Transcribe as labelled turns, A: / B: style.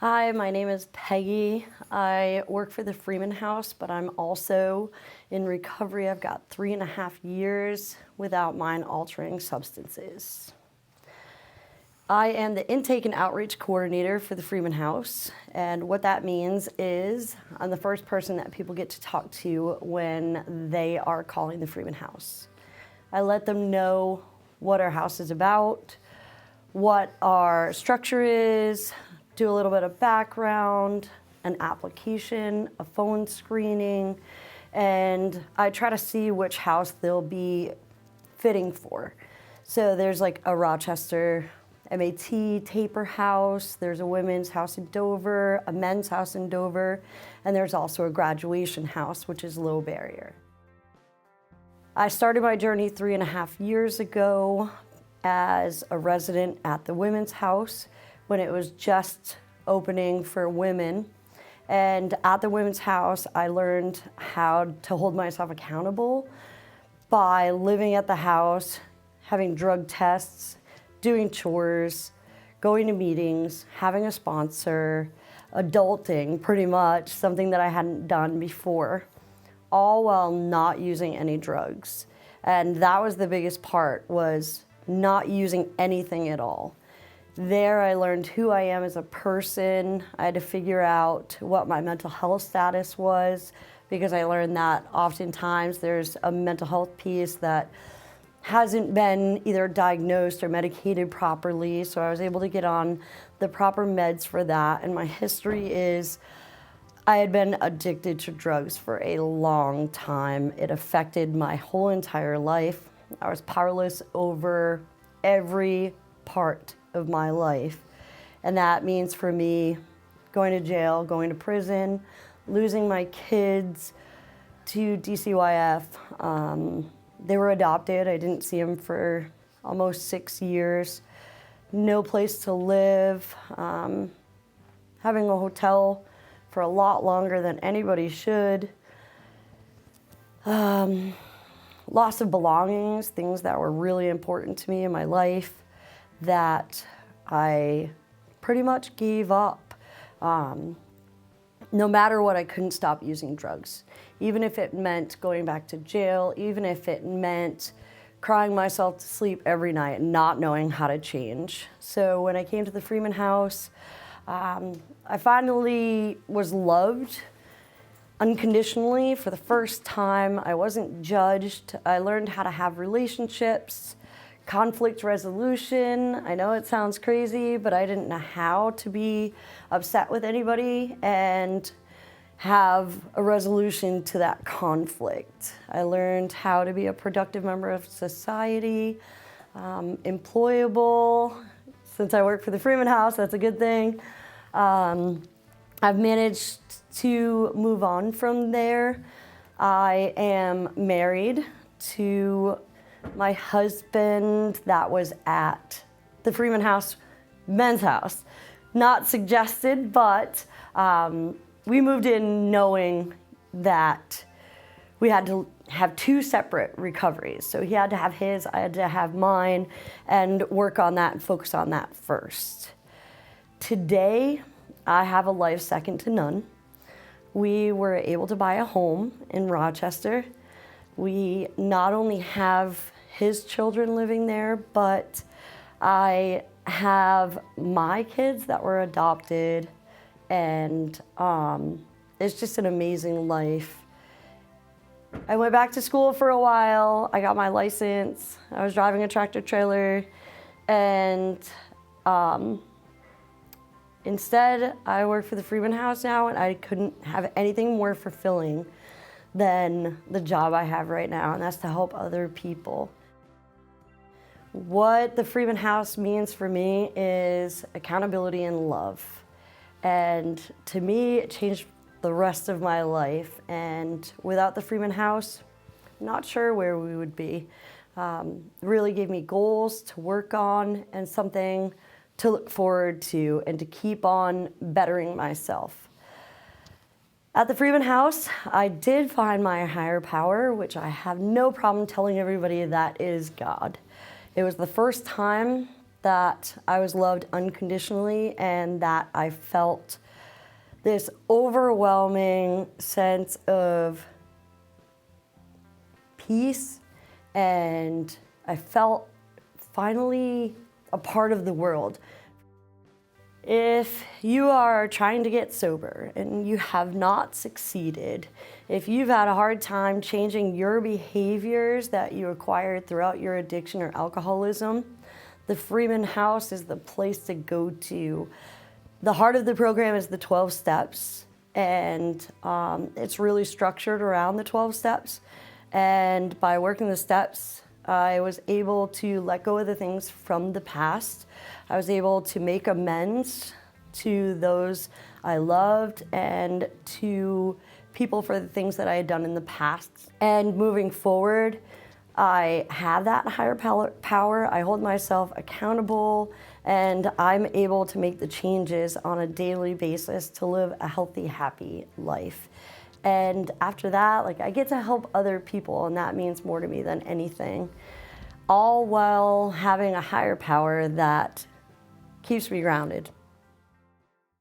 A: Hi, my name is Peggy. I work for the Freeman House, but I'm also in recovery. I've got 3.5 years without mind-altering substances. I am the intake and outreach coordinator for the Freeman House, and what that means is I'm the first person that people get to talk to when they are calling the Freeman House. I let them know what our house is about, what our structure is, do a little bit of background, an application, a phone screening, and I try to see which house they'll be fitting for. So there's like a Rochester MAT Taper house, there's a women's house in Dover, a men's house in Dover, and there's also a graduation house, which is Low Barrier. I started my journey 3.5 years ago as a resident at the women's house when it was just opening for women. And at the women's house, I learned how to hold myself accountable by living at the house, having drug tests, doing chores, going to meetings, having a sponsor, adulting pretty much, something that I hadn't done before, all while not using any drugs. And that was the biggest part, was not using anything at all. There I learned who I am as a person. I had to figure out what my mental health status was, because I learned that oftentimes there's a mental health piece that hasn't been either diagnosed or medicated properly, so I was able to get on the proper meds for that. And my history is I had been addicted to drugs for a long time. It affected my whole entire life. I was powerless over every part of my life. And that means for me going to jail, going to prison, losing my kids to DCYF. They were adopted. I didn't see them for almost 6 years. No place to live. Having a hotel for a lot longer than anybody should. Loss of belongings, things that were really important to me in my life that I pretty much gave up. No matter what, I couldn't stop using drugs. Even if it meant going back to jail, even if it meant crying myself to sleep every night and not knowing how to change. So when I came to the Freeman House, I finally was loved unconditionally for the first time. I wasn't judged. I learned how to have relationships, conflict resolution. I know it sounds crazy, but I didn't know how to be upset with anybody and have a resolution to that conflict. I learned how to be a productive member of society, employable. Since I work for the Freeman House, that's a good thing. I've managed to move on from there. I am married to my husband that was at the Freeman House men's house. Not suggested, but we moved in knowing that we had to have 2 separate recoveries. So he had to have his, I had to have mine, and work on that and focus on that first. Today, I have a life second to none. We were able to buy a home in Rochester. We not only have his children living there, but I have my kids that were adopted, and it's just an amazing life. I went back to school for a while. I got my license. I was driving a tractor trailer, and instead I work for the Freeman House now, and I couldn't have anything more fulfilling than the job I have right now, and that's to help other people. What the Freeman House means for me is accountability and love. And to me, it changed the rest of my life. And without the Freeman House, not sure where we would be. Really gave me goals to work on and something to look forward to and to keep on bettering myself. At the Freeman House, I did find my higher power, which I have no problem telling everybody that is God. It was the first time that I was loved unconditionally and that I felt this overwhelming sense of peace, and I felt finally a part of the world. If you are trying to get sober and you have not succeeded, if you've had a hard time changing your behaviors that you acquired throughout your addiction or alcoholism, the Freeman House is the place to go to. The heart of the program is the 12 steps, and it's really structured around the 12 steps. And by working the steps, I was able to let go of the things from the past. I was able to make amends to those I loved and to people for the things that I had done in the past. And moving forward, I have that higher power. I hold myself accountable, and I'm able to make the changes on a daily basis to live a healthy, happy life. And after that, I get to help other people, and that means more to me than anything. All while having a higher power that keeps me grounded.